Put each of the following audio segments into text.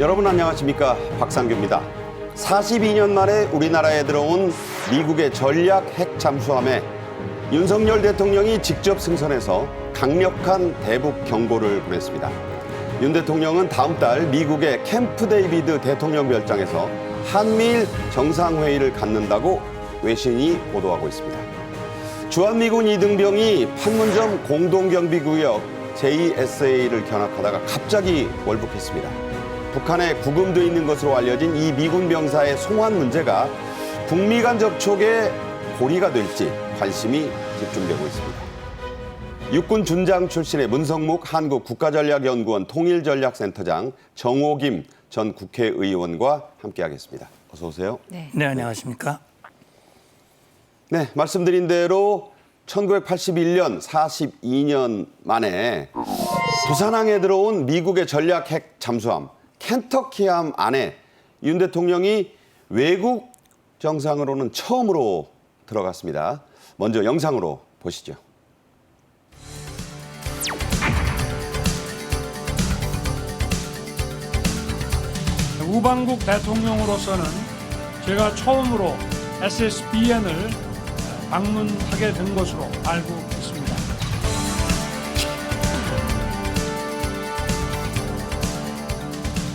여러분 안녕하십니까? 박상규입니다. 42년 만에 우리나라에 들어온 미국의 전략 핵 잠수함에 윤석열 대통령이 직접 승선해서 강력한 대북 경고를 보냈습니다. 윤 대통령은 다음 달 미국의 캠프 데이비드 대통령 별장에서 한미일 정상회의를 갖는다고 외신이 보도하고 있습니다. 주한미군 이등병이 판문점 공동경비구역 JSA를 견학하다가 갑자기 월북했습니다. 북한에 구금돼 있는 것으로 알려진 이 미군 병사의 송환 문제가 북미 간 접촉의 고리가 될지 관심이 집중되고 있습니다. 육군 준장 출신의 문성묵 한국국가전략연구원 통일전략센터장 정호김 전 국회의원과 함께하겠습니다. 어서 오세요. 네, 안녕하십니까? 네, 말씀드린 대로 1981년 42년 만에 부산항에 들어온 미국의 전략 핵 잠수함 켄터키함 안에 윤 대통령이 외국 정상으로는 처음으로 들어갔습니다. 먼저 영상으로 보시죠. 우방국 대통령으로서는 제가 처음으로 SSBN을 방문하게 된 것으로 알고 있습니다.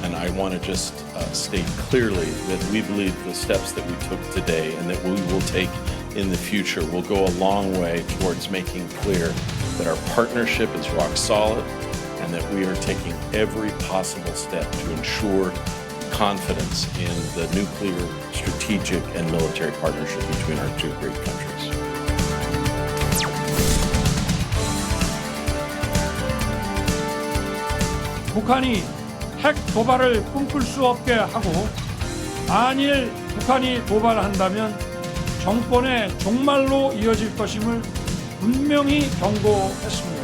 And I want to just state clearly that we believe the steps that we took today and that we will take in the future will go a long way towards making clear that our partnership is rock solid and that we are taking every possible step to ensure confidence in the nuclear, strategic, and military partnership between our two great countries. 북한이 핵 도발을 꿈꿀 수 없게 하고 만일 북한이 도발한다면 정권의 종말로 이어질 것임을 분명히 경고했습니다.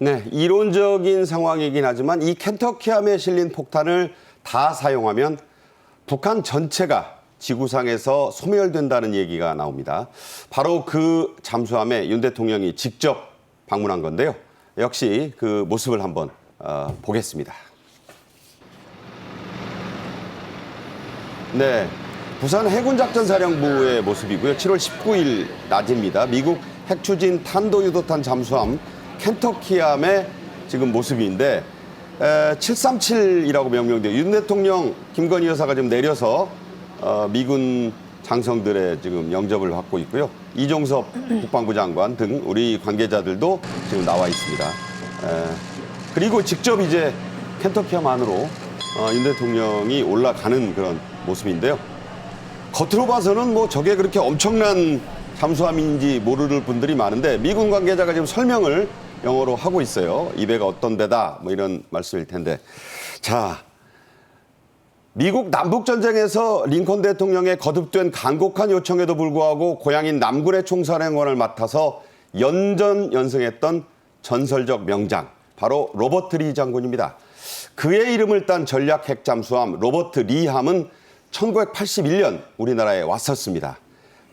네, 이론적인 상황이긴 하지만 이 켄터키함에 실린 폭탄을 다 사용하면 북한 전체가 지구상에서 소멸된다는 얘기가 나옵니다. 바로 그 잠수함에 윤 대통령이 직접 방문한 건데요. 역시 그 모습을 한번 보겠습니다. 네, 부산 해군작전사령부의 모습이고요. 7월 19일 낮입니다. 미국 핵추진 탄도유도탄 잠수함 켄터키함의 지금 모습인데 737이라고 명명돼요. 윤 대통령, 김건희 여사가 지금 내려서 미군 장성들의 지금 영접을 받고 있고요. 이종섭 국방부 장관 등 우리 관계자들도 지금 나와 있습니다. 그리고 직접 이제 켄터키함 안으로 윤 대통령이 올라가는 그런 모습인데요. 겉으로 봐서는 뭐 저게 그렇게 엄청난 잠수함인지 모르는 분들이 많은데 미군 관계자가 지금 설명을 영어로 하고 있어요. 이 배가 어떤 배다 뭐 이런 말씀일 텐데. 자, 미국 남북전쟁에서 링컨 대통령의 거듭된 간곡한 요청에도 불구하고 고향인 남군의 총사령관을 맡아서 연전연승했던 전설적 명장, 바로 로버트 리 장군입니다. 그의 이름을 딴 전략 핵 잠수함 로버트 리함은 1981년 우리나라에 왔었습니다.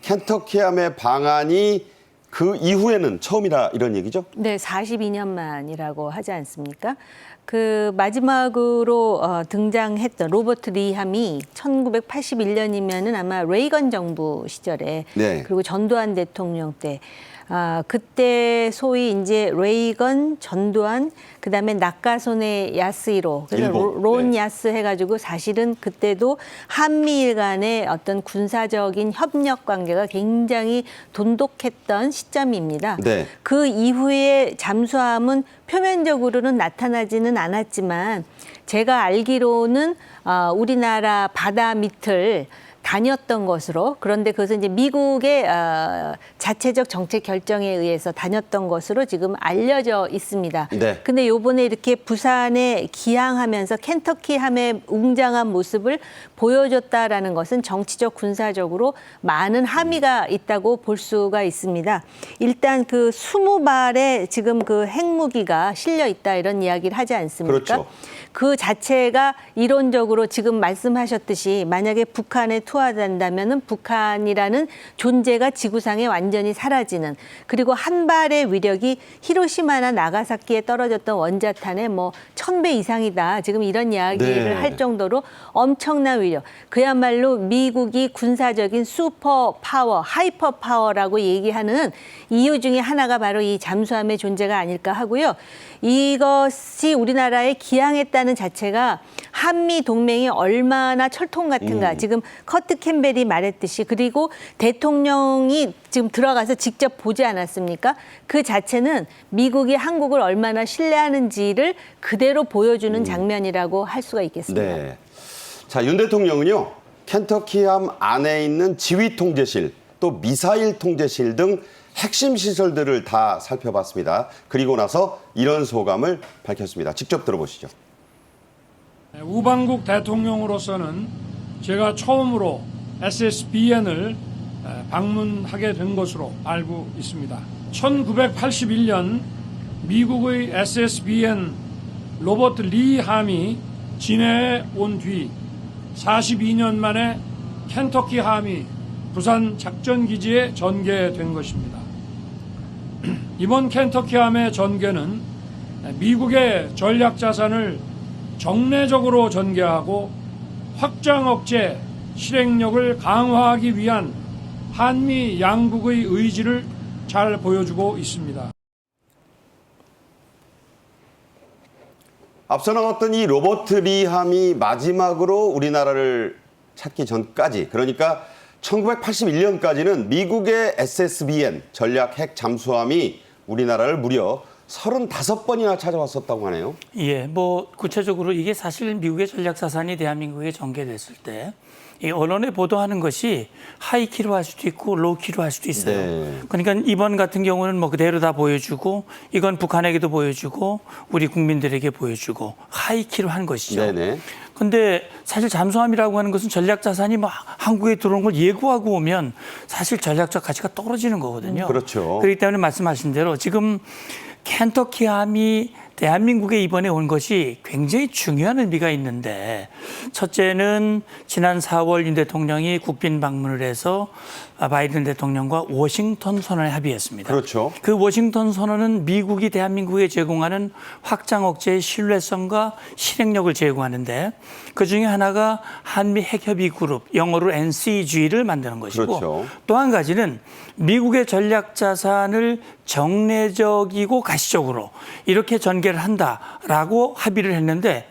켄터키함의 방한이 그 이후에는 처음이라 이런 얘기죠? 네, 42년 만이라고 하지 않습니까? 그 마지막으로 등장했던 로버트 리함이 1981년이면은 아마 레이건 정부 시절에 네. 그리고 전두환 대통령 때 그때 소위 이제 레이건, 전두환, 그다음에 낙가손의 야스히로, 그래서 론 네. 야스 해가지고 사실은 그때도 한미일 간의 어떤 군사적인 협력 관계가 굉장히 돈독했던 시점입니다. 네. 그 이후에 잠수함은 표면적으로는 나타나지는 않았지만 제가 알기로는 우리나라 바다 밑을 다녔던 것으로, 그런데 그것은 이제 미국의 자체적 정책 결정에 의해서 다녔던 것으로 지금 알려져 있습니다. 네. 근데 요번에 이렇게 부산에 기항하면서 켄터키 함의 웅장한 모습을 보여줬다라는 것은 정치적 군사적으로 많은 함의가 있다고 볼 수가 있습니다. 일단 그 20발의 지금 그 핵무기가 실려 있다 이런 이야기를 하지 않습니까? 그렇죠. 그 자체가 이론적으로 지금 말씀하셨듯이 만약에 북한에 투하된다면은 북한이라는 존재가 지구상에 완전히 사라지는, 그리고 한 발의 위력이 히로시마나 나가사키에 떨어졌던 원자탄의 뭐 1000배 이상이다. 지금 이런 이야기를 네. 할 정도로 엄청난 위력. 그야말로 미국이 군사적인 슈퍼 파워, 하이퍼 파워라고 얘기하는 이유 중에 하나가 바로 이 잠수함의 존재가 아닐까 하고요. 이것이 우리나라에 기항했다는 자체가 한미 동맹이 얼마나 철통 같은가. 지금 커트 캠벨이 말했듯이, 그리고 대통령이 지금 들어가서 직접 보지 않았습니까? 그 자체는 미국이 한국을 얼마나 신뢰하는지를 그대로 보여주는 장면이라고 할 수가 있겠습니다. 네. 자, 윤 대통령은요, 켄터키함 안에 있는 지휘 통제실, 또 미사일 통제실 등 핵심 시설들을 다 살펴봤습니다. 그리고 나서 이런 소감을 밝혔습니다. 직접 들어보시죠. 우방국 대통령으로서는 제가 처음으로 SSBN을 방문하게 된 것으로 알고 있습니다. 1981년 미국의 SSBN 로버트 리 함이 진해에 온 뒤 42년 만에 켄터키 함이 부산 작전기지에 전개된 것입니다. 이번 켄터키 함의 전개는 미국의 전략자산을 정례적으로 전개하고 확장 억제 실행력을 강화하기 위한 한미 양국의 의지를 잘 보여주고 있습니다. 앞서 나왔던 이 로버트 리 함이 마지막으로 우리나라를 찾기 전까지, 그러니까 1981년까지는 미국의 SSBN 전략 핵 잠수함이 우리나라를 무려 35번이나 찾아왔었다고 하네요. 예, 뭐 구체적으로 이게 사실 미국의 전략 자산이 대한민국에 전개됐을 때 이 언론에 보도하는 것이 하이키로 할 수도 있고 로우키로 할 수도 있어요. 네. 그러니까 이번 같은 경우는 뭐 그대로 다 보여주고 이건 북한에게도 보여주고 우리 국민들에게 보여주고 하이키로 한 것이죠. 네네. 근데 사실 잠수함이라고 하는 것은 전략 자산이 막 한국에 들어온 걸 예고하고 오면 사실 전략적 가치가 떨어지는 거거든요. 그렇죠. 그렇기 때문에 말씀하신 대로 지금 켄터키함이 대한민국에 이번에 온 것이 굉장히 중요한 의미가 있는데, 첫째는 지난 4월 윤 대통령이 국빈 방문을 해서 바이든 대통령과 워싱턴 선언에 합의했습니다. 그렇죠. 그 워싱턴 선언은 미국이 대한민국에 제공하는 확장 억제의 신뢰성과 실행력을 제공하는데, 그중에 하나가 한미 핵협의 그룹, 영어로 NCG를 만드는 것이고, 그렇죠. 또 한 가지는 미국의 전략 자산을 정례적이고 가시적으로 이렇게 전개를 한다라고 합의를 했는데,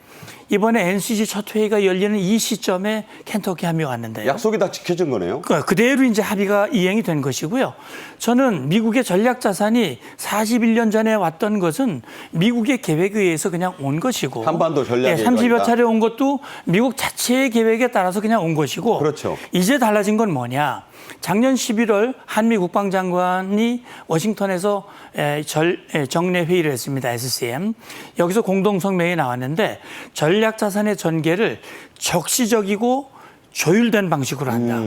이번에 NCG 첫 회의가 열리는 이 시점에 켄터키 함이 왔는데요. 약속이 다 지켜진 거네요. 그대로 이제 합의가 이행이 된 것이고요. 저는 미국의 전략 자산이 41년 전에 왔던 것은 미국의 계획에 의해서 그냥 온 것이고, 한반도 전략의 30여 일환이다. 차례 온 것도 미국 자체의 계획에 따라서 그냥 온 것이고, 그렇죠. 이제 달라진 건 뭐냐? 작년 11월 한미 국방장관이 워싱턴에서 정례 회의를 했습니다. SCM. 여기서 공동 성명이 나왔는데, 전략 자산의 전개를 적시적이고 조율된 방식으로 한다.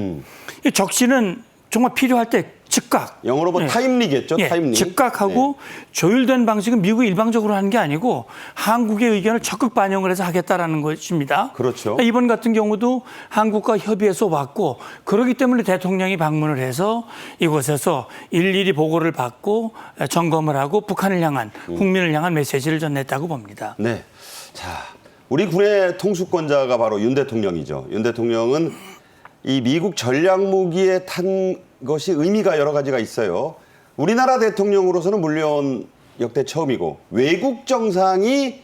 이 적시는 정말 필요할 때 즉각. 영어로 뭐 타임리겠죠. 타임리. 즉각하고 조율된 방식은 미국이 일방적으로 하는 게 아니고 한국의 의견을 적극 반영을 해서 하겠다라는 것입니다. 그렇죠. 이번 같은 경우도 한국과 협의해서 왔고, 그렇기 때문에 대통령이 방문을 해서 이곳에서 일일이 보고를 받고 점검을 하고 북한을 향한, 국민을 향한 메시지를 전했다고 봅니다. 네. 자, 우리 군의 통수권자가 바로 윤 대통령이죠. 윤 대통령은 이 미국 전략 무기에 탄 것이 의미가 여러 가지가 있어요. 우리나라 대통령으로서는 물론 역대 처음이고, 외국 정상이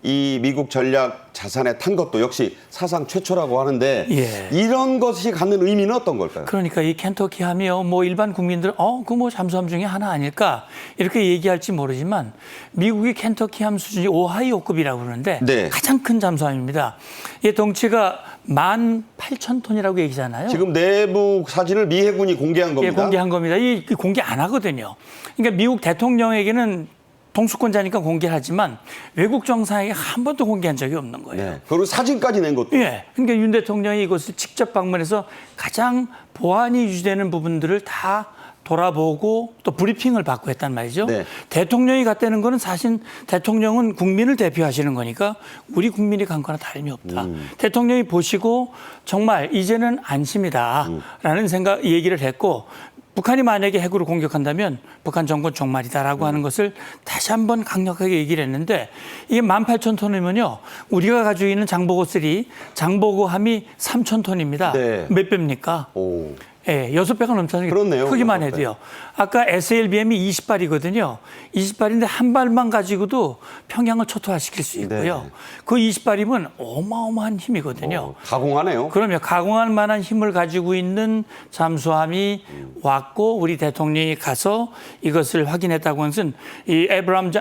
이 미국 전략 자산에 탄 것도 역시 사상 최초라고 하는데 예. 이런 것이 갖는 의미는 어떤 걸까요? 그러니까 이 켄터키함이요, 뭐 일반 국민들은 그 뭐 잠수함 중에 하나 아닐까 이렇게 얘기할지 모르지만 미국의 켄터키함 수준이 오하이오급이라고 그러는데 네. 가장 큰 잠수함입니다. 이 덩치가 18,000톤이라고 얘기잖아요. 지금 내부 사진을 미 해군이 공개한 예, 겁니다. 공개한 겁니다. 이 공개 안 하거든요. 그러니까 미국 대통령에게는 동수권자니까 공개를 하지만 외국 정상에게 한 번도 공개한 적이 없는 거예요. 네. 그리고 사진까지 낸 것도. 예. 그러니까 윤 대통령이 이곳을 직접 방문해서 가장 보안이 유지되는 부분들을 다 돌아보고 또 브리핑을 받고 했단 말이죠. 네. 대통령이 갔다는 거는 사실 대통령은 국민을 대표하시는 거니까 우리 국민이 간 거나 다름이 없다. 대통령이 보시고 정말 이제는 안심이다라는 얘기를 했고 북한이 만약에 핵으로 공격한다면 북한 정권 종말이다라고 하는 것을 다시 한번 강력하게 얘기를 했는데 이게 18,000톤이면요. 우리가 가지고 있는 장보고3, 장보고함이 3,000톤입니다. 네. 몇 배입니까? 오. 예, 6배가 넘잖아요. 그렇네요. 크기만 6배. 해도요. 아까 SLBM이 20발이거든요. 20발인데 한 발만 가지고도 평양을 초토화시킬 수 있고요. 네. 그 20발이면 어마어마한 힘이거든요. 가공하네요. 그러면 가공할 만한 힘을 가지고 있는 잠수함이 왔고 우리 대통령이 가서 이것을 확인했다고 하는 것은 이 에브람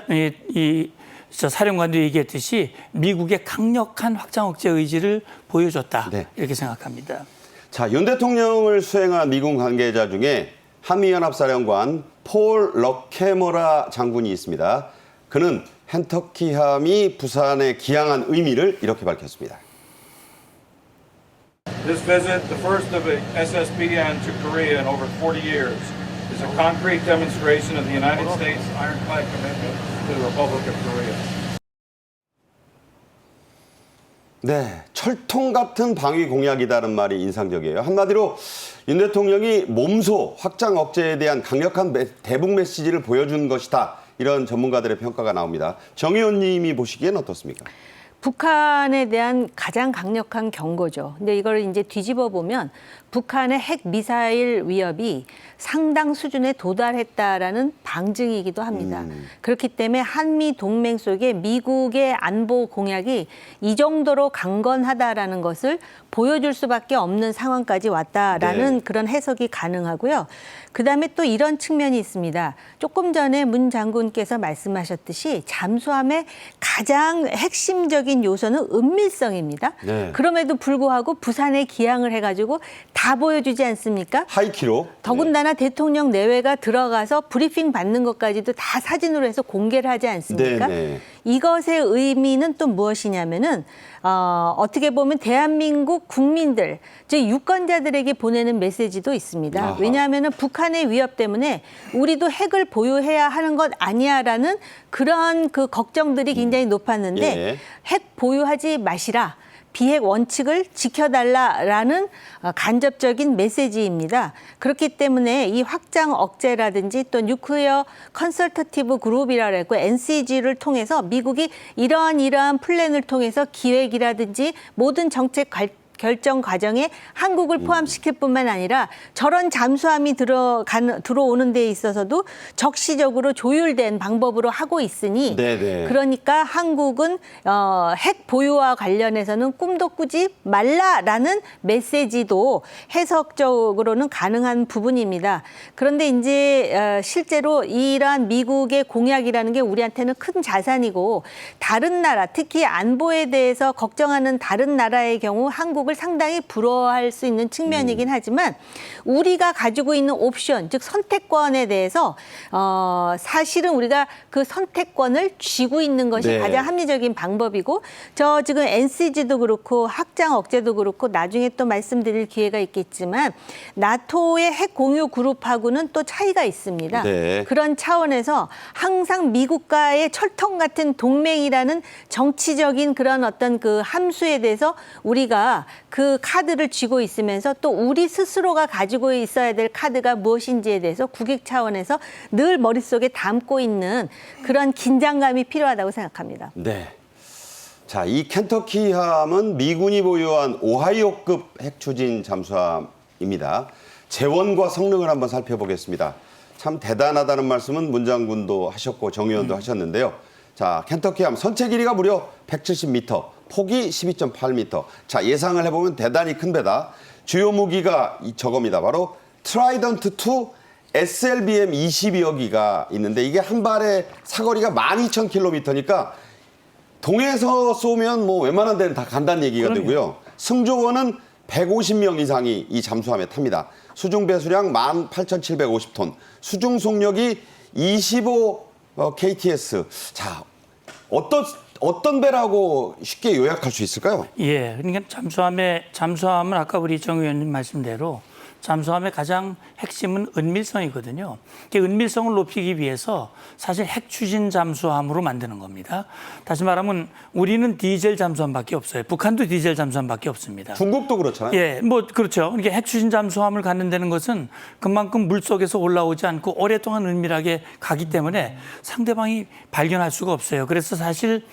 사령관도 얘기했듯이 미국의 강력한 확장 억제 의지를 보여줬다. 네. 이렇게 생각합니다. 자, 윤 대통령을 수행한 미군 관계자 중에 한미연합사령관 폴 럭케머라 장군이 있습니다. 그는 켄터키함이 부산에 기항한 의미를 이렇게 밝혔습니다. This visit, the first of the SSBN to Korea in over 40 years, is a concrete demonstration of the United States' ironclad commitment to the Republic of Korea. 네, 철통 같은 방위 공약이다는 말이 인상적이에요. 한마디로 윤 대통령이 몸소 확장 억제에 대한 강력한 대북 메시지를 보여준 것이다. 이런 전문가들의 평가가 나옵니다. 정 의원님이 보시기엔 어떻습니까? 북한에 대한 가장 강력한 경고죠. 근데 이걸 이제 뒤집어 보면 북한의 핵 미사일 위협이 상당 수준에 도달했다라는 방증이기도 합니다. 그렇기 때문에 한미 동맹 속에 미국의 안보 공약이 이 정도로 강건하다라는 것을 보여줄 수밖에 없는 상황까지 왔다라는 네. 그런 해석이 가능하고요. 그다음에 또 이런 측면이 있습니다. 조금 전에 문 장군께서 말씀하셨듯이 잠수함의 가장 핵심적인 요소는 은밀성입니다. 네. 그럼에도 불구하고 부산에 기항을 해가지고 다 보여주지 않습니까? 하이키로. 더군다나 대통령 내외가 들어가서 브리핑 받는 것까지도 다 사진으로 해서 공개를 하지 않습니까? 네네. 이것의 의미는 또 무엇이냐면은 어떻게 보면 대한민국 국민들, 즉 유권자들에게 보내는 메시지도 있습니다. 아하. 왜냐하면은 북한의 위협 때문에 우리도 핵을 보유해야 하는 것 아니야라는 그런 그 걱정들이 굉장히 높았는데 예. 핵 보유하지 마시라. 비핵 원칙을 지켜달라라는 간접적인 메시지입니다. 그렇기 때문에 이 확장 억제라든지 또 뉴클리어 컨설터티브 그룹이라고 했고 NCG를 통해서 미국이 이러한 플랜을 통해서 기획이라든지 모든 정책 결정 과정에 한국을 포함시킬 뿐만 아니라 저런 잠수함이 들어오는 데 있어서도 적시적으로 조율된 방법으로 하고 있으니 네네. 그러니까 한국은 핵 보유와 관련해서는 꿈도 꾸지 말라라는 메시지도 해석적으로는 가능한 부분입니다. 그런데 이제 실제로 이러한 미국의 공약이라는 게 우리한테는 큰 자산이고 다른 나라, 특히 안보에 대해서 걱정하는 다른 나라의 경우 한국을 상당히 부러워할 수 있는 측면이긴 하지만 우리가 가지고 있는 옵션, 즉 선택권에 대해서 사실은 우리가 그 선택권을 쥐고 있는 것이 네. 가장 합리적인 방법이고 저 지금 NCG도 그렇고 확장 억제도 그렇고 나중에 또 말씀드릴 기회가 있겠지만 나토의 핵 공유 그룹하고는 또 차이가 있습니다. 네. 그런 차원에서 항상 미국과의 철통 같은 동맹이라는 정치적인 그런 어떤 그 함수에 대해서 우리가 그 카드를 쥐고 있으면서 또 우리 스스로가 가지고 있어야 될 카드가 무엇인지에 대해서 국익 차원에서 늘 머릿속에 담고 있는 그런 긴장감이 필요하다고 생각합니다. 네. 자, 이 켄터키함은 미군이 보유한 오하이오급 핵추진 잠수함입니다. 재원과 성능을 한번 살펴보겠습니다. 참 대단하다는 말씀은 문 장군도 하셨고 정 의원도 하셨는데요. 자, 켄터키함 선체 길이가 무려 170m, 폭이 12.8m. 자, 예상을 해보면 대단히 큰 배다. 주요 무기가 저겁니다. 바로 트라이던트2 SLBM 22여기가 있는데 이게 한 발의 사거리가 12,000km니까 동해에서 쏘면 뭐 웬만한 데는 다 간다는 얘기가 그럼요. 되고요. 승조원은 150명 이상이 이 잠수함에 탑니다. 수중 배수량 18,750톤, 수중 속력이 25 KTS. 자, 어떤 배라고 쉽게 요약할 수 있을까요? 예, 그러니까 잠수함은 아까 우리 정 의원님 말씀대로 잠수함의 가장 핵심은 은밀성이거든요. 은밀성을 높이기 위해서 사실 핵 추진 잠수함으로 만드는 겁니다. 다시 말하면 우리는 디젤 잠수함밖에 없어요. 북한도 디젤 잠수함밖에 없습니다. 중국도 그렇잖아요. 예, 뭐 그렇죠. 그러니까 핵 추진 잠수함을 갖는다는 것은 그만큼 물 속에서 올라오지 않고 오랫동안 은밀하게 가기 때문에 상대방이 발견할 수가 없어요. 그래서 사실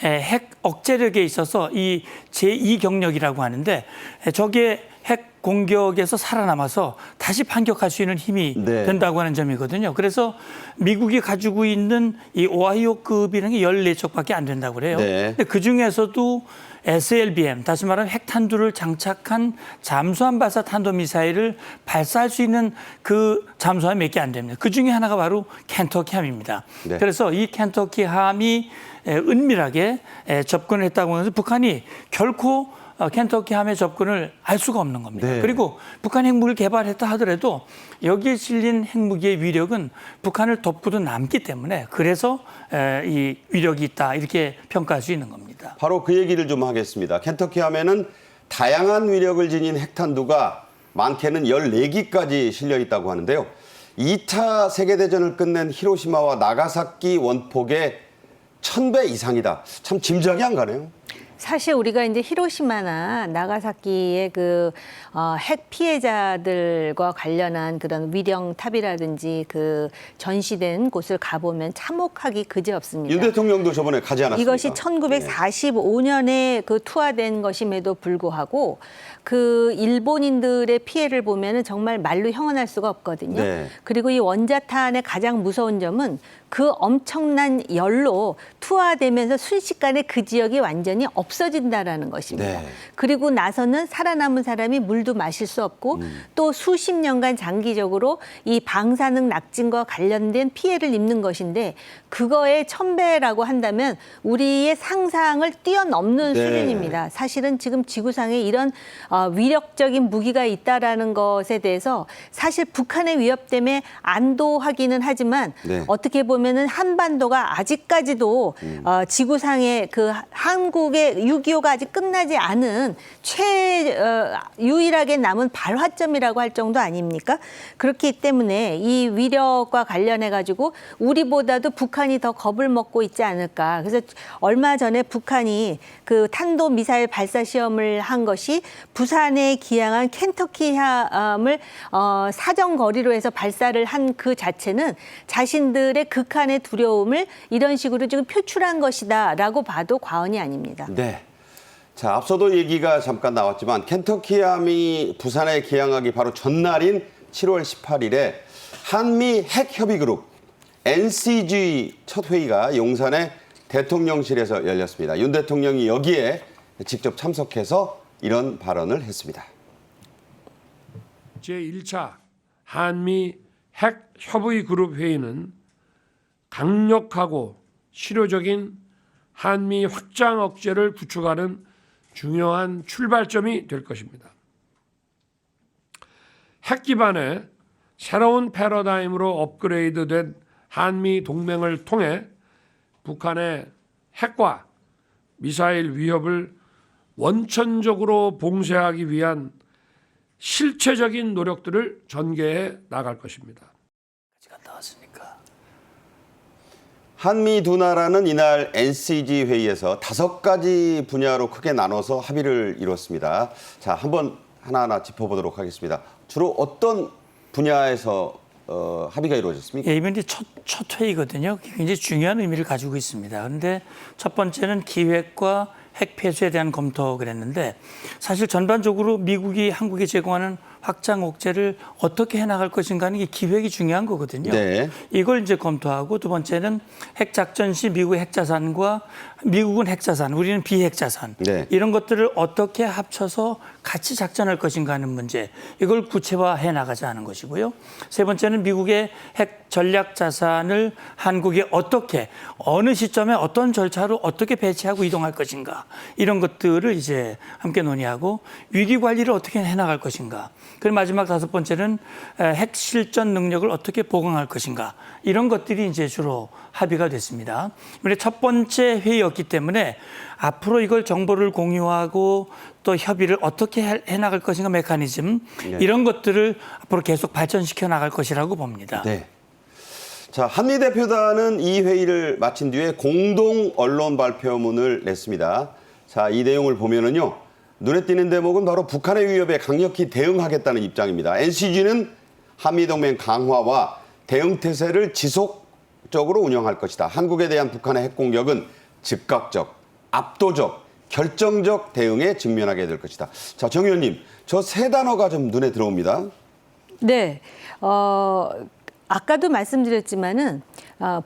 핵 억제력에 있어서 이 제2 경력이라고 하는데 저게 핵 공격에서 살아남아서 다시 반격할 수 있는 힘이 네. 된다고 하는 점이거든요. 그래서 미국이 가지고 있는 이 오하이오급이라는 게 14척밖에 안 된다고 그래요. 네. 근데 그중에서도 SLBM, 다시 말하면 핵탄두를 장착한 잠수함 발사 탄도미사일을 발사할 수 있는 그 잠수함이 몇 개 안 됩니다. 그중에 하나가 바로 켄터키함입니다. 네. 그래서 이 켄터키함이 은밀하게 접근을 했다고 해서 북한이 결코 켄터키함의 접근을 알 수가 없는 겁니다. 네. 그리고 북한 핵무기를 개발했다 하더라도 여기에 실린 핵무기의 위력은 북한을 덮고도 남기 때문에 그래서 이 위력이 있다 이렇게 평가할 수 있는 겁니다. 바로 그 얘기를 좀 하겠습니다. 켄터키함에는 다양한 위력을 지닌 핵탄두가 많게는 14기까지 실려 있다고 하는데요. 2차 세계대전을 끝낸 히로시마와 나가사키 원폭의 1000배 이상이다. 참 짐작이 안 가네요. 사실 우리가 이제 히로시마나 나가사키의 핵 피해자들과 관련한 그런 위령탑이라든지 그 전시된 곳을 가보면 참혹하기 그지없습니다. 윤 대통령도 저번에 가지 않았습니까? 이것이 1945년에 그 투하된 것임에도 불구하고 그 일본인들의 피해를 보면은 정말 말로 형언할 수가 없거든요. 네. 그리고 이 원자탄의 가장 무서운 점은 그 엄청난 열로 투하되면서 순식간에 그 지역이 완전히 없어진다라는 것입니다. 네. 그리고 나서는 살아남은 사람이 물도 마실 수 없고 또 수십 년간 장기적으로 이 방사능 낙진과 관련된 피해를 입는 것인데 그거의 1000배라고 한다면 우리의 상상을 뛰어넘는 네. 수준입니다. 사실은 지금 지구상에 이런 위력적인 무기가 있다라는 것에 대해서 사실 북한의 위협 때문에 안도하기는 하지만 네. 어떻게 보면은 한반도가 아직까지도 지구상의 그 한국의 6.25가 아직 끝나지 않은 유일하게 남은 발화점이라고 할 정도 아닙니까? 그렇기 때문에 이 위력과 관련해 가지고 우리보다도 북한이 더 겁을 먹고 있지 않을까. 그래서 얼마 전에 북한이 그 탄도 미사일 발사 시험을 한 것이 부산에 기항한 켄터키함을 사정거리로 해서 발사를 한 그 자체는 자신들의 극한의 두려움을 이런 식으로 지금 표출한 것이다라고 봐도 과언이 아닙니다. 네. 자, 앞서도 얘기가 잠깐 나왔지만 켄터키함이 부산에 기항하기 바로 전날인 7월 18일에 한미 핵협의그룹 NCG 첫 회의가 용산의 대통령실에서 열렸습니다. 윤 대통령이 여기에 직접 참석해서 이런 발언을 했습니다. 제1차 한미 핵협의그룹 회의는 강력하고 실효적인 한미 확장 억제를 구축하는 중요한 출발점이 될 것입니다. 핵 기반의 새로운 패러다임으로 업그레이드된 한미 동맹을 통해 북한의 핵과 미사일 위협을 원천적으로 봉쇄하기 위한 실체적인 노력들을 전개해 나갈 것입니다. 갔다 왔으니까. 한미 두 나라는 이날 NCG 회의에서 5가지 분야로 크게 나눠서 합의를 이뤘습니다. 자, 한번 하나하나 짚어보도록 하겠습니다. 주로 어떤 분야에서 합의가 이루어졌습니까? 예, 이번 이제 첫 회의거든요. 굉장히 중요한 의미를 가지고 있습니다. 그런데 첫 번째는 기획과 핵 폐쇄에 대한 검토 그랬는데 사실 전반적으로 미국이 한국에 제공하는 확장 억제를 어떻게 해나갈 것인가 하는 게 기획이 중요한 거거든요. 네. 이걸 이제 검토하고 두 번째는 핵작전 시 미국의 핵자산과 미국은 핵자산, 우리는 비핵자산 네. 이런 것들을 어떻게 합쳐서 같이 작전할 것인가 하는 문제 이걸 구체화해 나가자 하는 것이고요. 세 번째는 미국의 핵 전략 자산을 한국에 어떻게 어느 시점에 어떤 절차로 어떻게 배치하고 이동할 것인가 이런 것들을 이제 함께 논의하고 위기 관리를 어떻게 해나갈 것인가. 그리고 마지막 다섯 번째는 핵 실전 능력을 어떻게 보강할 것인가 이런 것들이 이제 주로 합의가 됐습니다. 이번에 첫 번째 회의였기 때문에 앞으로 이걸 정보를 공유하고 또 협의를 어떻게 해나갈 것인가 메커니즘 이런 것들을 앞으로 계속 발전시켜 나갈 것이라고 봅니다. 네. 자, 한미 대표단은 이 회의를 마친 뒤에 공동 언론 발표문을 냈습니다. 자, 이 내용을 보면은요. 눈에 띄는 대목은 바로 북한의 위협에 강력히 대응하겠다는 입장입니다. NCG는 한미동맹 강화와 대응태세를 지속적으로 운영할 것이다. 한국에 대한 북한의 핵공격은 즉각적, 압도적, 결정적 대응에 직면하게 될 것이다. 자, 정 의원님, 저 세 단어가 좀 눈에 들어옵니다. 네. 아까도 말씀드렸지만은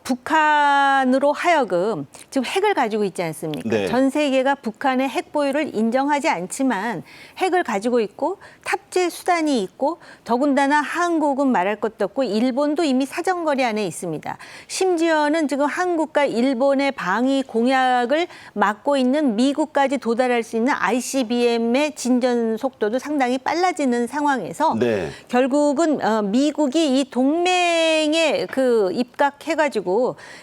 북한으로 하여금 지금 핵을 가지고 있지 않습니까? 네. 전 세계가 북한의 핵 보유를 인정하지 않지만 핵을 가지고 있고 탑재 수단이 있고 더군다나 한국은 말할 것도 없고 일본도 이미 사정거리 안에 있습니다. 심지어는 지금 한국과 일본의 방위 공약을 막고 있는 미국까지 도달할 수 있는 ICBM의 진전 속도도 상당히 빨라지는 상황에서 네. 결국은 미국이 이 동맹에 입각해가지고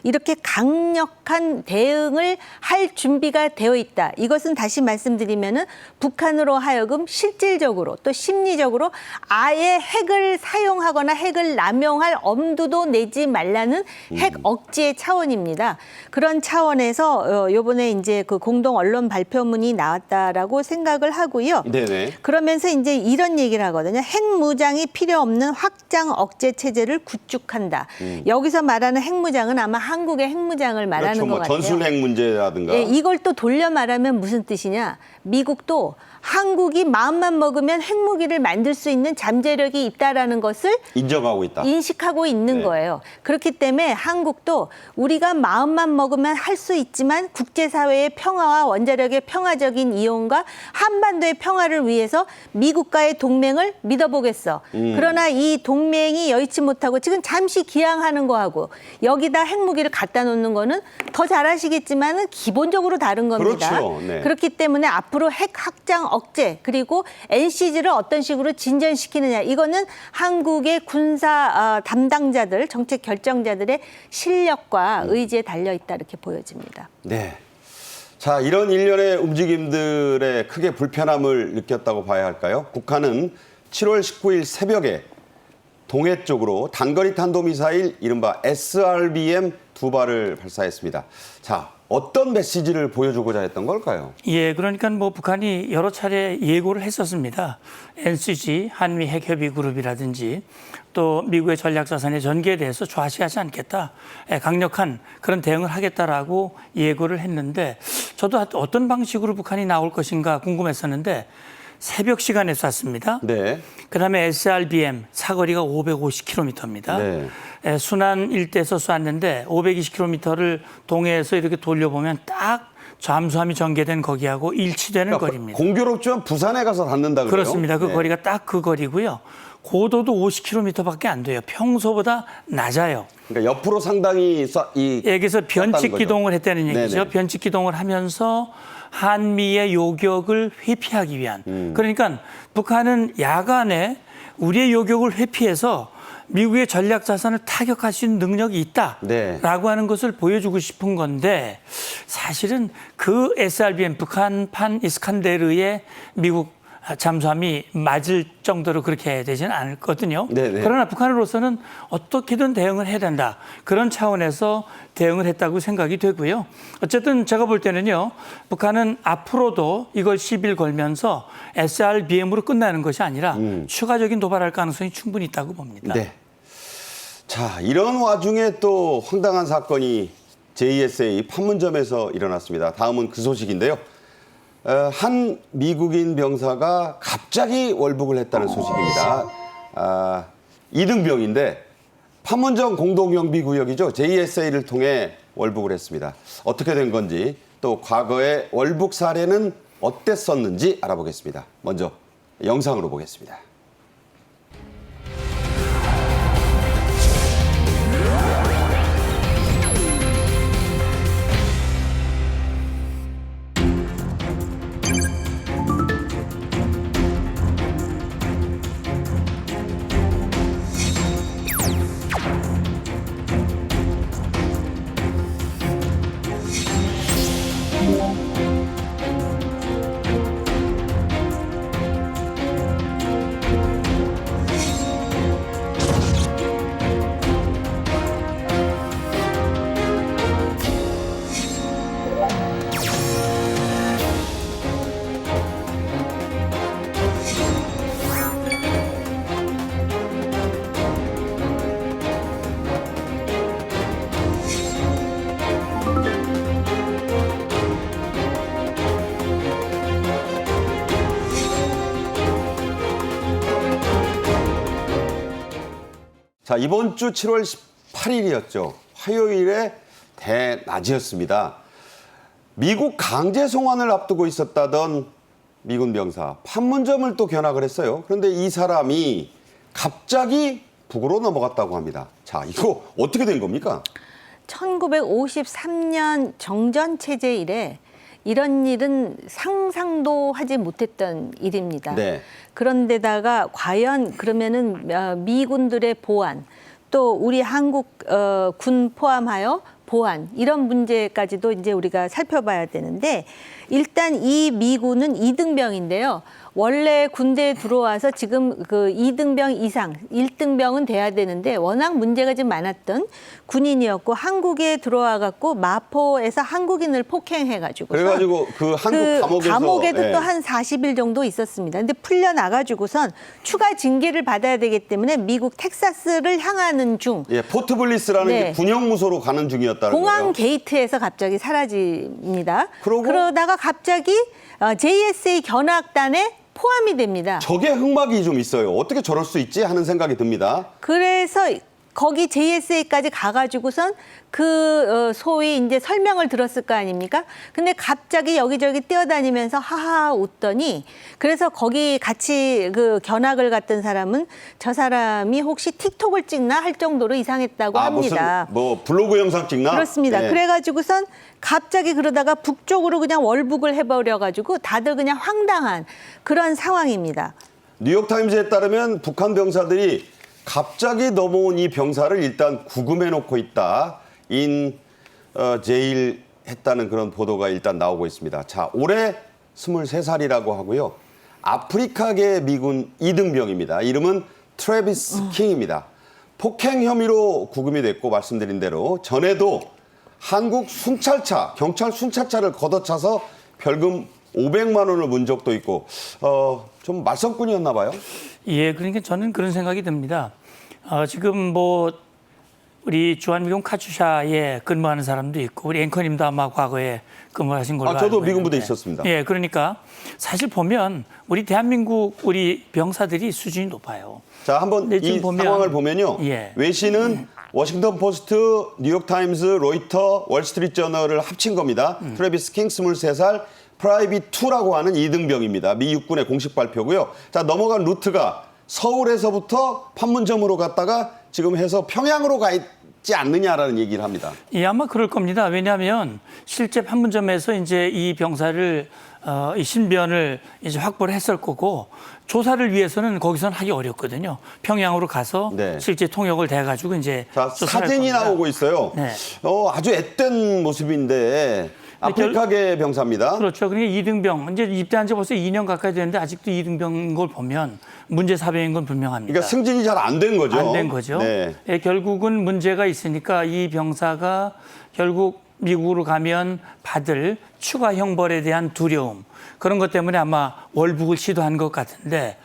이렇게 강력한 대응을 할 준비가 되어 있다. 이것은 다시 말씀드리면은 북한으로 하여금 실질적으로 또 심리적으로 아예 핵을 사용하거나 핵을 남용할 엄두도 내지 말라는 핵 억제 차원입니다. 그런 차원에서 이번에 이제 그 공동 언론 발표문이 나왔다라고 생각을 하고요. 네네. 그러면서 이제 이런 얘기를 하거든요. 핵 무장이 필요 없는 확장 억제 체제를 구축한다. 여기서 말하는 핵무장은 아마 한국의 핵무장을 말하는 그렇죠. 것 같아요. 전술핵 문제라든가. 예, 이걸 또 돌려 말하면 무슨 뜻이냐? 미국도 한국이 마음만 먹으면 핵무기를 만들 수 있는 잠재력이 있다라는 것을 인정하고 있다. 인식하고 있는 네. 거예요. 그렇기 때문에 한국도 우리가 마음만 먹으면 할 수 있지만 국제사회의 평화와 원자력의 평화적인 이용과 한반도의 평화를 위해서 미국과의 동맹을 믿어보겠어. 그러나 이 동맹이 여의치 못하고 지금 잠시 기항하는 거하고 여기다 핵무기를 갖다 놓는 거는 더 잘하시겠지만은 기본적으로 다른 겁니다. 그렇죠. 네. 그렇기 때문에 앞으로 핵 확장 억제 그리고 NCG를 어떤 식으로 진전시키느냐 이거는 한국의 군사 담당자들 정책 결정자들의 실력과 의지에 달려 있다 이렇게 보여집니다. 네. 자, 이런 일련의 움직임들에 크게 불편함을 느꼈다고 봐야 할까요? 북한은 7월 19일 새벽에 동해 쪽으로 단거리 탄도미사일 이른바 SRBM 2발을 발사했습니다. 자, 어떤 메시지를 보여주고자 했던 걸까요? 예, 그러니까 뭐 북한이 여러 차례 예고를 했었습니다. NCG, 한미 핵협의 그룹이라든지 또 미국의 전략자산의 전개에 대해서 좌시하지 않겠다. 강력한 그런 대응을 하겠다라고 예고를 했는데 저도 어떤 방식으로 북한이 나올 것인가 궁금했었는데 새벽 시간에 쐈습니다. 네. 그다음에 SRBM 사거리가 550km입니다. 네. 순안 일대에서 쐈는데 520km를 동해에서 이렇게 돌려보면 딱 잠수함이 전개된 거기하고 일치되는 거리입니다. 공교롭지만 부산에 가서 닿는다 그래요? 그렇습니다. 그 네. 거리가 딱 그 거리고요. 고도도 50km밖에 안 돼요. 평소보다 낮아요. 그러니까 옆으로 상당히 여기서 변칙 기동을 했다는 얘기죠. 네네. 변칙 기동을 하면서 한미의 요격을 회피하기 위한. 그러니까 북한은 야간에 우리의 요격을 회피해서 미국의 전략 자산을 타격할 수 있는 능력이 있다라고 네. 하는 것을 보여주고 싶은 건데 사실은 그 SRBM 북한판 이스칸데르의 미국 잠수함이 맞을 정도로 그렇게 되지는 않거든요. 네네. 그러나 북한으로서는 어떻게든 대응을 해야 된다. 그런 차원에서 대응을 했다고 생각이 되고요. 어쨌든 제가 볼 때는요. 북한은 앞으로도 이걸 시비를 걸면서 SRBM으로 끝나는 것이 아니라 추가적인 도발할 가능성이 충분히 있다고 봅니다. 네. 자, 이런 와중에 또 황당한 사건이 JSA 판문점에서 일어났습니다. 다음은 그 소식인데요. 한 미국인 병사가 갑자기 월북을 했다는 소식입니다. 이등병인데 판문점 공동경비구역이죠. JSA를 통해 월북을 했습니다. 어떻게 된 건지 또 과거의 월북 사례는 어땠었는지 알아보겠습니다. 먼저 영상으로 보겠습니다. 자, 이번 주 7월 18일이었죠. 화요일에 대낮이었습니다. 미국 강제 송환을 앞두고 있었다던 미군 병사 판문점을 또 견학을 했어요. 그런데 이 사람이 갑자기 북으로 넘어갔다고 합니다. 자, 이거 어떻게 된 겁니까? 1953년 정전 체제 이래 이런 일은 상상도 하지 못했던 일입니다. 네. 그런데다가 과연 그러면은 미군들의 보안 또 우리 한국 군 포함하여 보안 이런 문제까지도 이제 우리가 살펴봐야 되는데 일단 이 미군은 이등병인데요. 원래 군대에 들어와서 지금 그 2등병 이상, 1등병은 돼야 되는데 워낙 문제가 좀 많았던 군인이었고 한국에 들어와 갖고 마포에서 한국인을 폭행해가지고 그래가지고 그 한국 감옥에도 예. 또 한 40일 정도 있었습니다. 근데 풀려나가지고선 추가 징계를 받아야 되기 때문에 미국 텍사스를 향하는 중 예, 포트블리스라는 네. 게 군용무소로 가는 중이었다는 공항 거예요. 게이트에서 갑자기 사라집니다. 그러고? 그러다가 갑자기 JSA 견학단에 포함이 됩니다. 저게 흑막이 좀 있어요. 어떻게 저럴 수 있지 하는 생각이 듭니다. 그래서 거기 JSA까지 가가지고선 그 소위 이제 설명을 들었을 거 아닙니까? 근데 갑자기 여기저기 뛰어다니면서 하하 웃더니 그래서 거기 같이 그 견학을 갔던 사람은 저 사람이 혹시 틱톡을 찍나 할 정도로 이상했다고 합니다. 무슨 뭐 블로그 영상 찍나? 그렇습니다. 네. 그래가지고선 갑자기 그러다가 북쪽으로 그냥 월북을 해버려가지고 다들 그냥 황당한 그런 상황입니다. 뉴욕타임즈에 따르면 북한 병사들이 갑자기 넘어온 이 병사를 일단 구금해놓고 있다. 제일했다는 그런 보도가 일단 나오고 있습니다. 자, 올해 23살이라고 하고요. 아프리카계 미군 이등병입니다. 이름은 트래비스 킹입니다. 폭행 혐의로 구금이 됐고 말씀드린 대로 전에도 한국 순찰차, 경찰 순찰차를 걷어차서 벌금 500만 원을 문 적도 있고 좀 말썽꾼이었나 봐요. 예, 그러니까 저는 그런 생각이 듭니다. 지금 뭐 우리 주한미군 카츄샤에 근무하는 사람도 있고 우리 앵커님도 아마 과거에 근무하신 걸로 알고 저도 있는데. 미군 부대에 있었습니다. 예, 그러니까 사실 보면 우리 대한민국 우리 병사들이 수준이 높아요. 자, 한번 근데 지금 이 보면- 상황을 보면요. 예. 외신은 워싱턴 포스트, 뉴욕타임즈, 로이터, 월스트리트저널을 합친 겁니다. 트래비스 킹 23살 프라이빗 2라고 하는 이등병입니다. 미 육군의 공식 발표고요. 자, 넘어간 루트가 서울에서부터 판문점으로 갔다가 지금 해서 평양으로 가 있지 않느냐라는 얘기를 합니다. 예, 아마 그럴 겁니다. 왜냐하면 실제 판문점에서 이제 이 병사를 이 신변을 이제 확보를 했을 거고 조사를 위해서는 거기서는 하기 어렵거든요. 평양으로 가서 네. 실제 통역을 대가지고 이제 자, 조사를 할 사진이 겁니다. 나오고 있어요. 네. 아주 앳된 모습인데 아프리카계 병사입니다. 그렇죠. 그러니까 이등병 이제 입대한 지 벌써 2년 가까이 됐는데 아직도 이등병인 걸 보면 문제 사병인 건 분명합니다. 그러니까 승진이 잘 안 된 거죠. 안 된 거죠. 네. 예, 결국은 문제가 있으니까 이 병사가 결국 미국으로 가면 받을 추가 형벌에 대한 두려움 그런 것 때문에 아마 월북을 시도한 것 같은데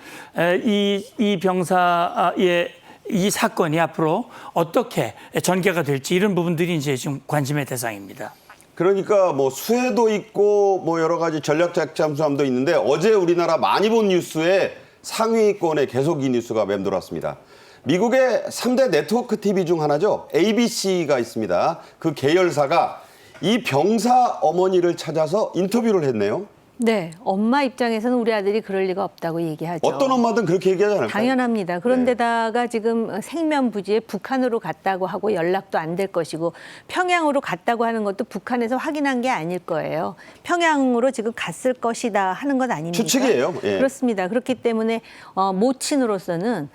이 병사의 이 사건이 앞으로 어떻게 전개가 될지 이런 부분들이 이제 지금 관심의 대상입니다. 그러니까 뭐 수해도 있고 뭐 여러 가지 전략적 잠수함도 있는데 어제 우리나라 많이 본 뉴스에 상위권에 계속 이 뉴스가 맴돌았습니다. 미국의 3대 네트워크 TV 중 하나죠. ABC가 있습니다. 그 계열사가 이 병사 어머니를 찾아서 인터뷰를 했네요. 네, 엄마 입장에서는 우리 아들이 그럴 리가 없다고 얘기하죠. 어떤 엄마든 그렇게 얘기하지 않을까요? 당연합니다. 그런데다가 지금 생면부지에 북한으로 갔다고 하고 연락도 안 될 것이고 평양으로 갔다고 하는 것도 북한에서 확인한 게 아닐 거예요. 평양으로 지금 갔을 것이다 하는 것 아닙니까? 추측이에요. 예. 그렇습니다. 그렇기 때문에 모친으로서는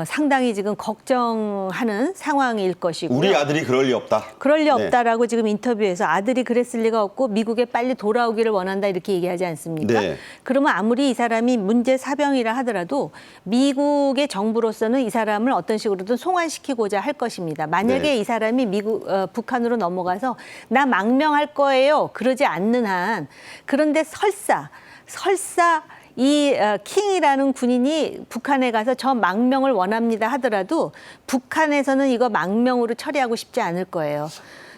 상당히 지금 걱정하는 상황일 것이고 우리 아들이 그럴 리 없다. 그럴 리 네. 없다라고 지금 인터뷰에서 아들이 그랬을 리가 없고 미국에 빨리 돌아오기를 원한다 이렇게 얘기하지 않습니까? 네. 그러면 아무리 이 사람이 문제 사병이라 하더라도 미국의 정부로서는 이 사람을 어떤 식으로든 송환시키고자 할 것입니다. 만약에 네. 이 사람이 북한으로 넘어가서 나 망명할 거예요. 그러지 않는 한 그런데 설사 이 킹이라는 군인이 북한에 가서 저 망명을 원합니다 하더라도 북한에서는 이거 망명으로 처리하고 싶지 않을 거예요.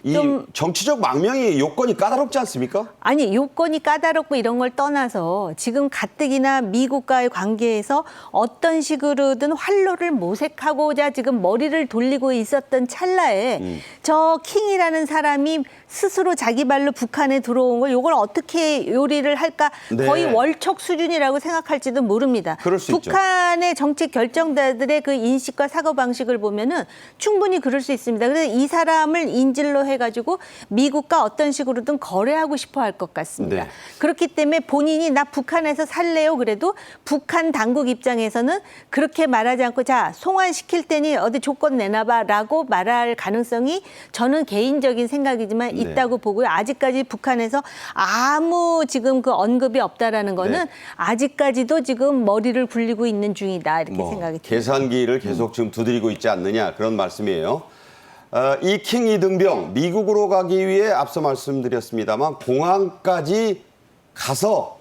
이 정치적 망명이 요건이 까다롭지 않습니까? 아니 요건이 까다롭고 이런 걸 떠나서 지금 가뜩이나 미국과의 관계에서 어떤 식으로든 활로를 모색하고자 지금 머리를 돌리고 있었던 찰나에 저 킹이라는 사람이 스스로 자기 발로 북한에 들어온 걸 이걸 어떻게 요리를 할까 네. 거의 월척 수준이라고 생각할지도 모릅니다. 그럴 수 있죠. 북한의 정책 결정자들의 그 인식과 사고 방식을 보면은 충분히 그럴 수 있습니다. 그래서 이 사람을 인질로 해가지고 미국과 어떤 식으로든 거래하고 싶어 할 것 같습니다. 네. 그렇기 때문에 본인이 나 북한에서 살래요 그래도 북한 당국 입장에서는 그렇게 말하지 않고 자 송환시킬 테니 어디 조건 내놔봐라고 말할 가능성이 저는 개인적인 생각이지만 있다고 보고요. 아직까지 북한에서 아무 지금 그 언급이 없다라는 거는 아직까지도 지금 머리를 굴리고 있는 중이다 이렇게 생각이 듭니다. 계산기를 계속 지금 두드리고 있지 않느냐 그런 말씀이에요. 이 킹 이등병 미국으로 가기 위해 앞서 말씀드렸습니다만 공항까지 가서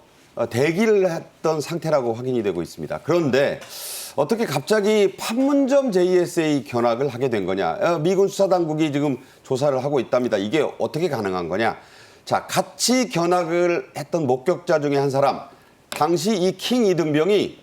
대기를 했던 상태라고 확인이 되고 있습니다. 그런데 어떻게 갑자기 판문점 JSA 견학을 하게 된 거냐. 미군 수사당국이 지금 조사를 하고 있답니다. 이게 어떻게 가능한 거냐. 자, 같이 견학을 했던 목격자 중에 한 사람. 당시 이 킹 이등병이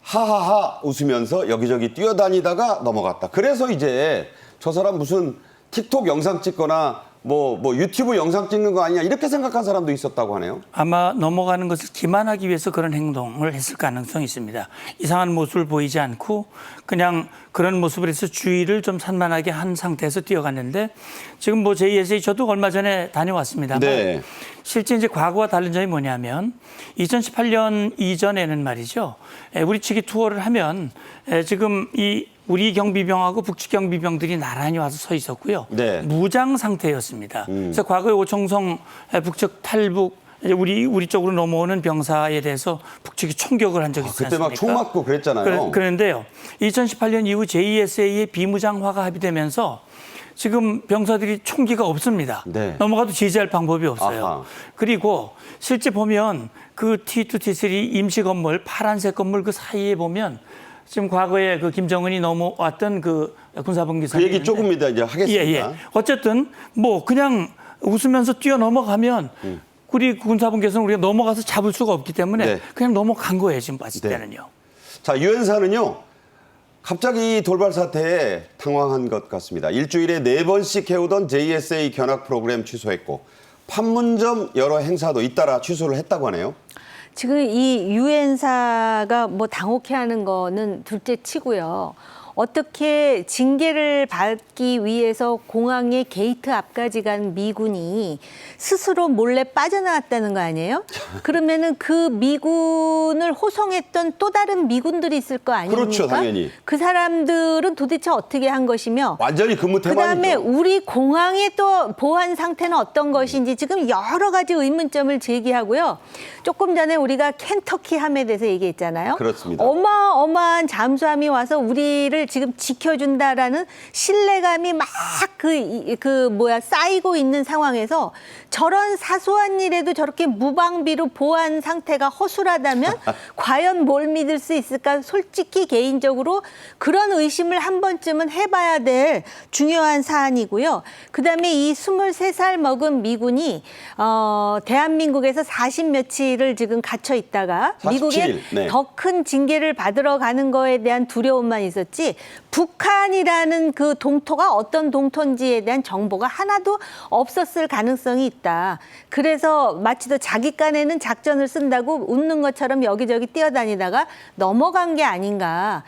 하하하 웃으면서 여기저기 뛰어다니다가 넘어갔다. 그래서 이제 저 사람 무슨 틱톡 영상 찍거나 뭐 유튜브 영상 찍는 거 아니냐 이렇게 생각한 사람도 있었다고 하네요. 아마 넘어가는 것을 기만하기 위해서 그런 행동을 했을 가능성이 있습니다. 이상한 모습을 보이지 않고 그냥 그런 모습을 해서 주의를 좀 산만하게 한 상태에서 뛰어갔는데 지금 뭐 JSA 저도 얼마 전에 다녀왔습니다만 네. 실제 이제 과거와 다른 점이 뭐냐면 2018년 이전에는 말이죠. 우리 측이 투어를 하면 지금 이 우리 경비병하고 북측 경비병들이 나란히 와서 서 있었고요. 네. 무장 상태였습니다. 그래서 과거에 오총성 북측 탈북 우리 쪽으로 넘어오는 병사에 대해서 북측이 총격을 한 적이 있지 그때 않습니까? 막 총 맞고 그랬잖아요. 그런데요. 2018년 이후 JSA의 비무장화가 합의되면서 지금 병사들이 총기가 없습니다. 네. 넘어가도 제지할 방법이 없어요. 아하. 그리고 실제 보면 그 T2, T3 임시 건물, 파란색 건물 그 사이에 보면 지금 과거에 그 김정은이 넘어왔던 그 군사분기사 그 얘기 조금 이따 이제 하겠습니다. 예. 어쨌든 뭐 그냥 웃으면서 뛰어 넘어가면 우리 군사분께서는 우리가 넘어가서 잡을 수가 없기 때문에 네. 그냥 넘어간 거예요. 지금 봤을 때는요. 자, 유엔사는요. 갑자기 돌발 사태에 당황한 것 같습니다. 일주일에 4번씩 해오던 JSA 견학 프로그램 취소했고 판문점 여러 행사도 잇따라 취소를 했다고 하네요. 지금 이 유엔사가 뭐 당혹해하는 거는 둘째 치고요. 어떻게 징계를 받기 위해서 공항의 게이트 앞까지 간 미군이 스스로 몰래 빠져나왔다는 거 아니에요? 그러면은 그 미군을 호송했던 또 다른 미군들이 있을 거 아닙니까? 그렇죠, 당연히. 그 사람들은 도대체 어떻게 한 것이며 완전히 근무 그다음에 태만이죠. 우리 공항의 또 보안 상태는 어떤 것인지 지금 여러 가지 의문점을 제기하고요. 조금 전에 우리가 켄터키 함에 대해서 얘기했잖아요. 그렇습니다. 어마어마한 잠수함이 와서 우리를 우리를 지금 지켜준다라는 신뢰감이 막 쌓이고 있는 상황에서 저런 사소한 일에도 저렇게 무방비로 보안 상태가 허술하다면 과연 뭘 믿을 수 있을까? 솔직히 개인적으로 그런 의심을 한 번쯤은 해봐야 될 중요한 사안이고요. 그다음에 이 23살 먹은 미군이 대한민국에서 40 며칠을 지금 갇혀 있다가 47일, 미국의 네. 더 큰 징계를 받으러 가는 거에 대한 두려움만 있었지 북한이라는 그 동토가 어떤 동토인지에 대한 정보가 하나도 없었을 가능성이 있다. 그래서 마치도 자기 깐에는 작전을 쓴다고 웃는 것처럼 여기저기 뛰어다니다가 넘어간 게 아닌가.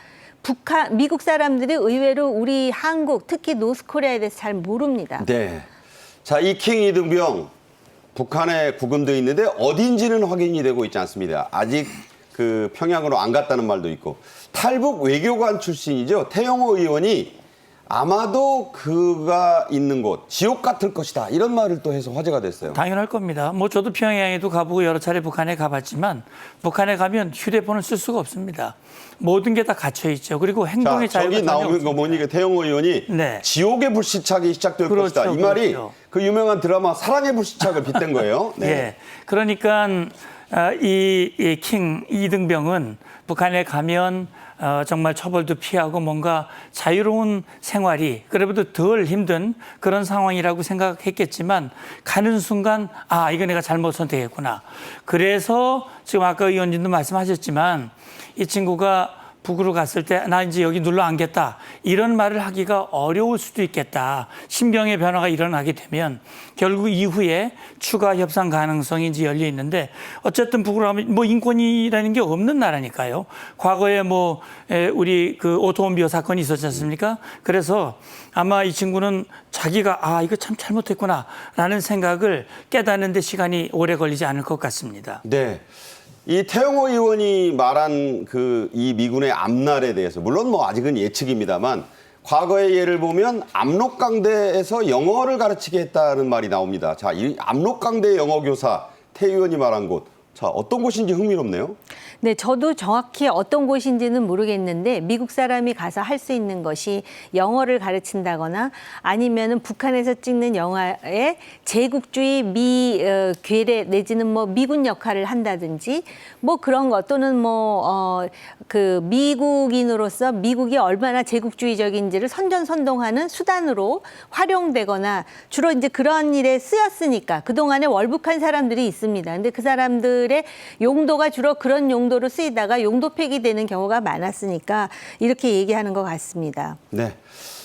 미국 사람들이 의외로 우리 한국, 특히 노스코리아에 대해서 잘 모릅니다. 네. 자, 이 킹 이등병 북한에 구금돼 있는데 어딘지는 확인이 되고 있지 않습니다. 아직 그 평양으로 안 갔다는 말도 있고 탈북 외교관 출신이죠. 태영호 의원이 아마도 그가 있는 곳 지옥 같을 것이다 이런 말을 또 해서 화제가 됐어요. 당연할 겁니다. 뭐 저도 평양에도 가보고 여러 차례 북한에 가봤지만 북한에 가면 휴대폰을 쓸 수가 없습니다. 모든 게 다 갇혀 있죠. 그리고 행동의 자, 자유가 저기 전혀 나오는 거 없습니다. 보니 태영호 의원이 네. 지옥의 불시착이 시작될 그렇죠, 것이다. 이 말이 그렇죠. 그 유명한 드라마 사랑의 불시착을 빗댄 거예요. 네. 예. 그러니까 이 킹 이등병은 북한에 가면 정말 처벌도 피하고 뭔가 자유로운 생활이 그래도 덜 힘든 그런 상황이라고 생각했겠지만 가는 순간 이거 내가 잘못 선택했구나. 그래서 지금 아까 의원님도 말씀하셨지만 이 친구가 북으로 갔을 때 나 이제 여기 눌러 앉겠다 이런 말을 하기가 어려울 수도 있겠다. 신병의 변화가 일어나게 되면 결국 이후에 추가 협상 가능성이 이제 열려 있는데 어쨌든 북으로 가면 뭐 인권이라는 게 없는 나라니까요. 과거에 뭐 우리 그 오토몬비오 사건이 있었지 않습니까? 그래서 아마 이 친구는 자기가 이거 참 잘못했구나라는 생각을 깨닫는 데 시간이 오래 걸리지 않을 것 같습니다. 네. 이 태영호 의원이 말한 이 미군의 앞날에 대해서 물론 뭐 아직은 예측입니다만 과거의 예를 보면 압록강대에서 영어를 가르치게 했다는 말이 나옵니다. 자, 이 압록강대 영어 교사 태 의원이 말한 곳, 자 어떤 곳인지 흥미롭네요. 네, 저도 정확히 어떤 곳인지는 모르겠는데 미국 사람이 가서 할 수 있는 것이 영어를 가르친다거나 아니면은 북한에서 찍는 영화에 제국주의 괴뢰 내지는 뭐 미군 역할을 한다든지 뭐 그런 것 또는 그 미국인으로서 미국이 얼마나 제국주의적인지를 선전선동하는 수단으로 활용되거나 주로 이제 그런 일에 쓰였으니까 그동안에 월북한 사람들이 있습니다. 근데 그 사람들의 용도가 주로 그런 용도로 쓰이다가 용도 폐기되는 경우가 많았으니까 이렇게 얘기하는 것 같습니다. 네.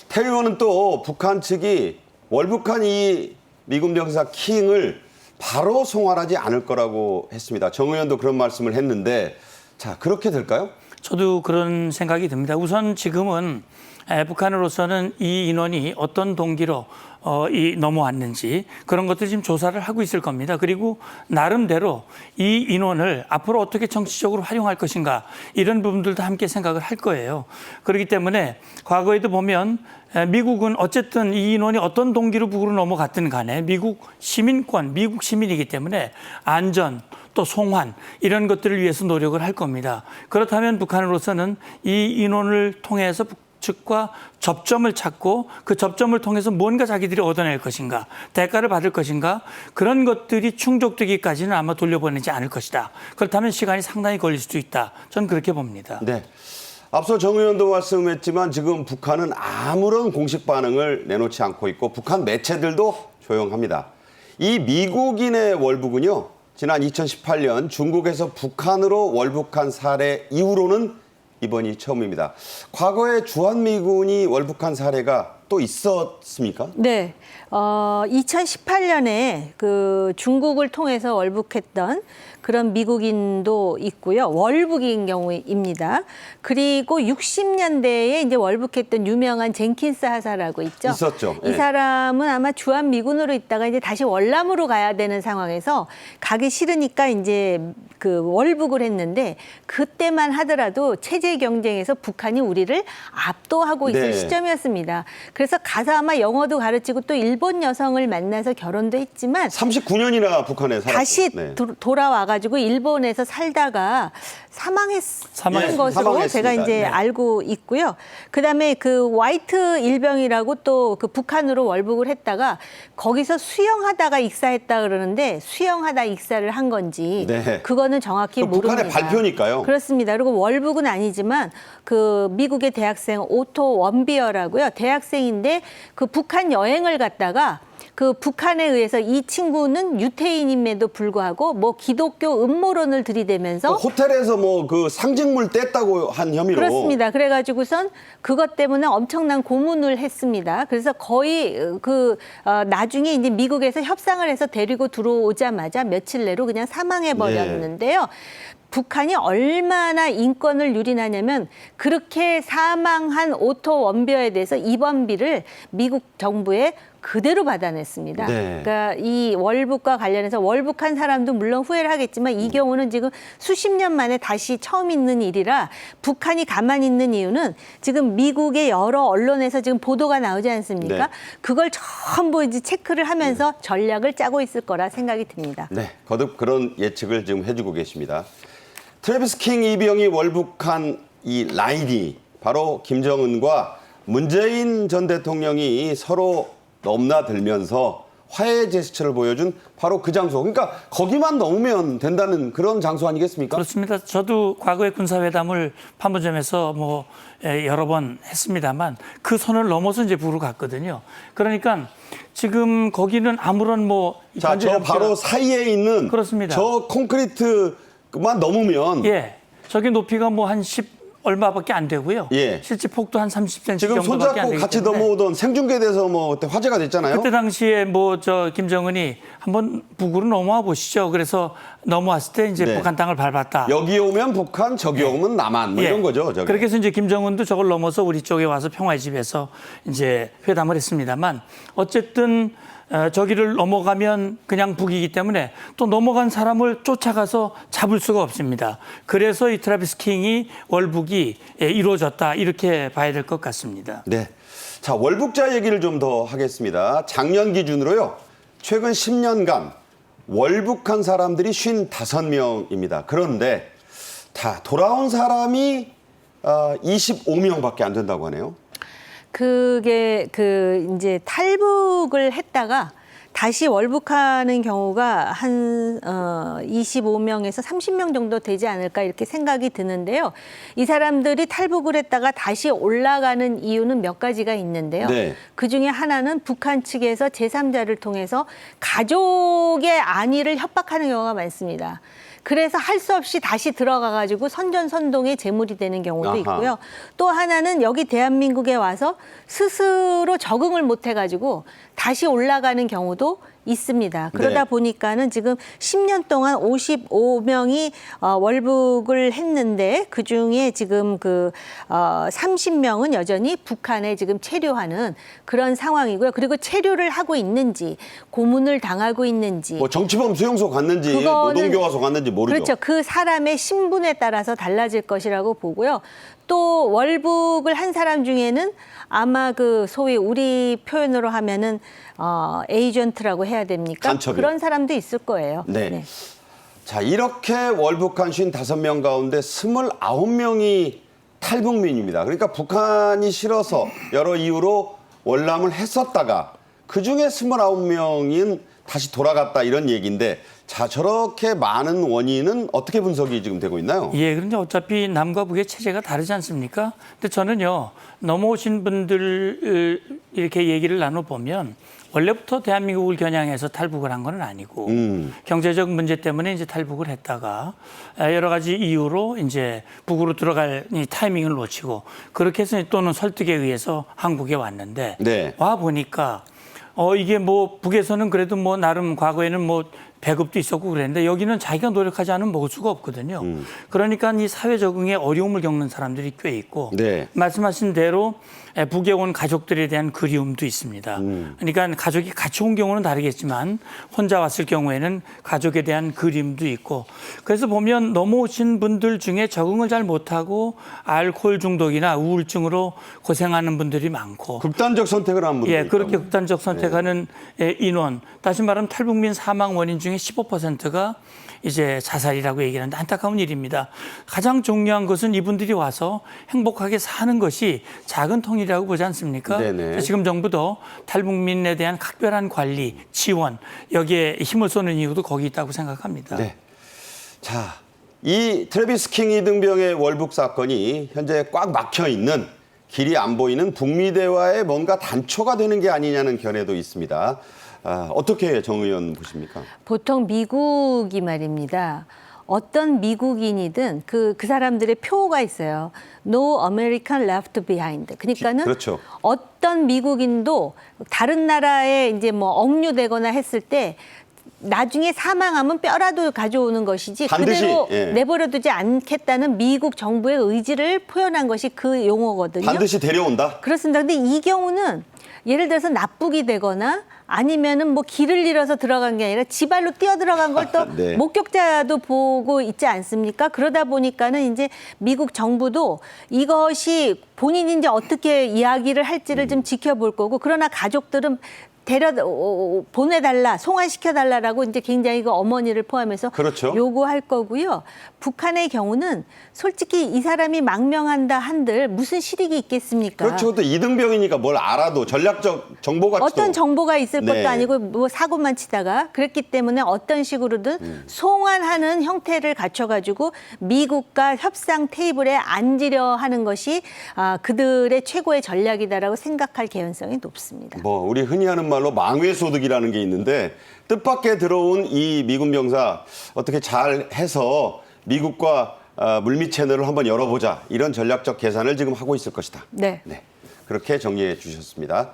태 의원은 또 북한 측이 월북한 이 미군 병사 킹을 바로 송환하지 않을 거라고 했습니다. 정 의원도 그런 말씀을 했는데 자, 그렇게 될까요? 저도 그런 생각이 듭니다. 우선 지금은 북한으로서는 이 인원이 어떤 동기로 넘어왔는지 그런 것들 지금 조사를 하고 있을 겁니다. 그리고 나름대로 이 인원을 앞으로 어떻게 정치적으로 활용할 것인가 이런 부분들도 함께 생각을 할 거예요. 그렇기 때문에 과거에도 보면 미국은 어쨌든 이 인원이 어떤 동기로 북으로 넘어갔든 간에 미국 시민권, 미국 시민이기 때문에 안전 또 송환 이런 것들을 위해서 노력을 할 겁니다. 그렇다면 북한으로서는 이 인원을 통해서 측과 접점을 찾고 그 접점을 통해서 뭔가 자기들이 얻어낼 것인가, 대가를 받을 것인가 그런 것들이 충족되기까지는 아마 돌려보내지 않을 것이다. 그렇다면 시간이 상당히 걸릴 수도 있다. 저는 그렇게 봅니다. 네. 앞서 정 의원도 말씀했지만 지금 북한은 아무런 공식 반응을 내놓지 않고 있고 북한 매체들도 조용합니다. 이 미국인의 월북은요. 지난 2018년 중국에서 북한으로 월북한 사례 이후로는 이번이 처음입니다. 과거에 주한미군이 월북한 사례가 또 있었습니까? 네. 2018년에 그 중국을 통해서 월북했던 그런 미국인도 있고요. 월북인 경우입니다. 그리고 60년대에 이제 월북했던 유명한 젠킨스 하사라고 있죠. 있었죠. 이 사람은 아마 주한미군으로 있다가 이제 다시 월남으로 가야 되는 상황에서 가기 싫으니까 이제 그 월북을 했는데 그때만 하더라도 체제 경쟁에서 북한이 우리를 압도하고 있을 네. 시점이었습니다. 그래서 가서 아마 영어도 가르치고 또 일본 여성을 만나서 결혼도 했지만 39년이나 북한에 살았어요. 다시 네. 돌아와가지고 일본에서 살다가 사망했는 것으로 사망했습니다. 제가 이제 네. 알고 있고요. 그다음에 그 화이트 일병이라고 또 그 북한으로 월북을 했다가 거기서 수영하다가 익사했다 그러는데 수영하다 익사를 한 건지 네. 그거는 정확히 그 모릅니다. 북한의 발표니까요. 그렇습니다. 그리고 월북은 아니지만 그 미국의 대학생 오토 원비어라고요. 대학생인데 그 북한 여행을 갔다가 그 북한에 의해서 이 친구는 유태인임에도 불구하고 뭐 기독교 음모론을 들이대면서 호텔에서 뭐 그 상징물 뗐다고 한 혐의로. 그렇습니다. 그래가지고선 그것 때문에 엄청난 고문을 했습니다. 그래서 거의 나중에 이제 미국에서 협상을 해서 데리고 들어오자마자 며칠 내로 그냥 사망해 버렸는데요. 북한이 얼마나 인권을 유린하냐면 그렇게 사망한 오토 원비어에 대해서 입원비를 미국 정부에 그대로 받아냈습니다. 네. 그러니까 이 월북과 관련해서 월북한 사람도 물론 후회를 하겠지만 이 경우는 지금 수십 년 만에 다시 처음 있는 일이라 북한이 가만히 있는 이유는 지금 미국의 여러 언론에서 지금 보도가 나오지 않습니까? 네. 그걸 전부 이제 체크를 하면서 전략을 짜고 있을 거라 생각이 듭니다. 네, 거듭 그런 예측을 지금 해주고 계십니다. 트래비스 킹 이병이 월북한 이 라인이 바로 김정은과 문재인 전 대통령이 서로 넘나들면서 화해 제스처를 보여준 바로 그 장소. 그러니까 거기만 넘으면 된다는 그런 장소 아니겠습니까? 그렇습니다. 저도 과거에 군사회담을 판문점에서 뭐 여러 번 했습니다만 그 선을 넘어서 이제 북으로 갔거든요. 그러니까 지금 거기는 아무런 뭐 자, 저 바로 사이에 있는 그렇습니다. 저 콘크리트만 넘으면 예, 저기 높이가 뭐 한 10 얼마밖에 안 되고요. 예. 실제 폭도 한 30cm 지금 정도밖에 안 손잡고 되기 같이 때문에 넘어오던 생중계돼서 뭐 그때 화제가 됐잖아요. 그때 당시에 뭐 저 김정은이 한번 북으로 넘어와 보시죠. 그래서 넘어왔을 때 이제 네. 북한 땅을 밟았다. 여기 오면 북한, 저기 오면 남한 뭐 예. 이런 거죠. 저게. 그렇게 해서 이제 김정은도 저걸 넘어서 우리 쪽에 와서 평화의 집에서 이제 회담을 했습니다만 어쨌든 저기를 넘어가면 그냥 북이기 때문에 또 넘어간 사람을 쫓아가서 잡을 수가 없습니다. 그래서 이 트래비스 킹이 월북이 이루어졌다 이렇게 봐야 될 것 같습니다. 네. 자, 월북자 얘기를 좀 더 하겠습니다. 작년 기준으로요. 최근 10년간 월북한 사람들이 55명입니다. 그런데 다 돌아온 사람이 25명밖에 안 된다고 하네요. 그게 이제 탈북을 했다가 다시 월북하는 경우가 한 25명에서 30명 정도 되지 않을까 이렇게 생각이 드는데요. 이 사람들이 탈북을 했다가 다시 올라가는 이유는 몇 가지가 있는데요. 네. 그중에 하나는 북한 측에서 제3자를 통해서 가족의 안위를 협박하는 경우가 많습니다. 그래서 할 수 없이 다시 들어가가지고 선전선동의 제물이 되는 경우도 아하. 있고요. 또 하나는 여기 대한민국에 와서 스스로 적응을 못해가지고 다시 올라가는 경우도 있습니다. 그러다 네. 보니까는 지금 10년 동안 55명이 월북을 했는데 그중에 지금 30명은 여전히 북한에 지금 체류하는 그런 상황이고요. 그리고 체류를 하고 있는지 고문을 당하고 있는지 뭐 정치범 수용소 갔는지 그거는- 노동교화소 갔는지 모르죠. 그렇죠. 그 사람의 신분에 따라서 달라질 것이라고 보고요. 또 월북을 한 사람 중에는 아마 그 소위 우리 표현으로 하면은 에이전트라고 해야 됩니까? 간첩이요. 그런 사람도 있을 거예요. 네. 자, 이렇게 월북한 55명 가운데 29명이 탈북민입니다. 그러니까 북한이 싫어서 여러 이유로 월남을 했었다가 그중에 29명인 다시 돌아갔다 이런 얘기인데 자, 저렇게 많은 원인은 어떻게 분석이 지금 되고 있나요? 예, 그런데 어차피 남과 북의 체제가 다르지 않습니까? 근데 저는요, 넘어오신 분들 이렇게 얘기를 나눠보면 원래부터 대한민국을 겨냥해서 탈북을 한 건 아니고 경제적 문제 때문에 이제 탈북을 했다가 여러 가지 이유로 이제 북으로 들어갈 이 타이밍을 놓치고 그렇게 해서 또는 설득에 의해서 한국에 왔는데 네. 와 보니까 이게 뭐 북에서는 그래도 뭐 나름 과거에는 뭐 배급도 있었고 그랬는데 여기는 자기가 노력하지 않으면 먹을 수가 없거든요. 그러니까 이 사회 적응에 어려움을 겪는 사람들이 꽤 있고 네. 말씀하신 대로 북에 온 가족들에 대한 그리움도 있습니다. 그러니까 가족이 같이 온 경우는 다르겠지만 혼자 왔을 경우에는 가족에 대한 그리움도 있고 그래서 보면 넘어오신 분들 중에 적응을 잘 못하고 알코올 중독이나 우울증으로 고생하는 분들이 많고 극단적 선택을 한 분들. 예, 그렇게 극단적 선택하는 인원, 다시 말하면 탈북민 사망 원인 중에 15%가 이제 자살이라고 얘기하는데 안타까운 일입니다. 가장 중요한 것은 이분들이 와서 행복하게 사는 것이 작은 통일이라고 보지 않습니까? 네네. 지금 정부도 탈북민에 대한 각별한 관리, 지원, 여기에 힘을 쏟는 이유도 거기 있다고 생각합니다. 네. 자, 이 트래비스 킹 이등병의 월북 사건이 현재 꽉 막혀 있는 길이 안 보이는 북미 대화의 뭔가 단초가 되는 게 아니냐는 견해도 있습니다. 어떻게 정 의원 보십니까? 보통 미국이 말입니다. 어떤 미국인이든 그 사람들의 표가 있어요. No American left behind. 그러니까는 그렇죠. 어떤 미국인도 다른 나라에 이제 뭐 억류되거나 했을 때 나중에 사망하면 뼈라도 가져오는 것이지 반드시, 그대로 예. 내버려두지 않겠다는 미국 정부의 의지를 표현한 것이 그 용어거든요. 반드시 데려온다? 그렇습니다. 근데 이 경우는 예를 들어서 납북이 되거나 아니면은 뭐 길을 잃어서 들어간 게 아니라 지발로 뛰어 들어간 걸 또 네. 목격자도 보고 있지 않습니까? 그러다 보니까는 이제 미국 정부도 이것이 본인이 이제 어떻게 이야기를 할지를 좀 지켜볼 거고 그러나 가족들은 보내달라, 송환시켜달라라고 이제 굉장히 그 어머니를 포함해서 그렇죠. 요구할 거고요. 북한의 경우는 솔직히 이 사람이 망명한다 한들 무슨 실익이 있겠습니까? 그렇죠. 또 이등병이니까 뭘 알아도 전략적 정보 가치도 어떤 정보가 있을 네. 것도 아니고 뭐 사고만 치다가 그랬기 때문에 어떤 식으로든 송환하는 형태를 갖춰가지고 미국과 협상 테이블에 앉으려 하는 것이 그들의 최고의 전략이다라고 생각할 개연성이 높습니다. 뭐 우리 흔히 하는 말로 망외소득이라는 게 있는데 뜻밖의 들어온 이 미군 병사 어떻게 잘 해서 미국과 물밑 채널을 한번 열어보자 이런 전략적 계산을 지금 하고 있을 것이다. 네. 그렇게 정리해 주셨습니다.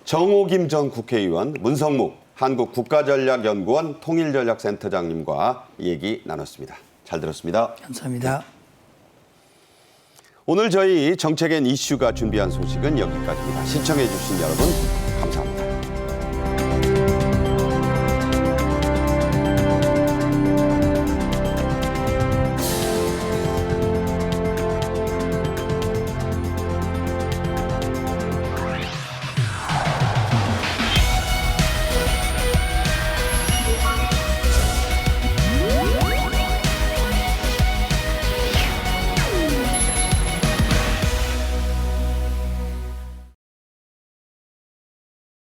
정호김 전 국회의원, 문성묵 한국국가전략연구원 통일전략센터장님과 얘기 나눴습니다. 잘 들었습니다. 감사합니다. 오늘 저희 정책엔 이슈가 준비한 소식은 여기까지입니다. 시청해 주신 여러분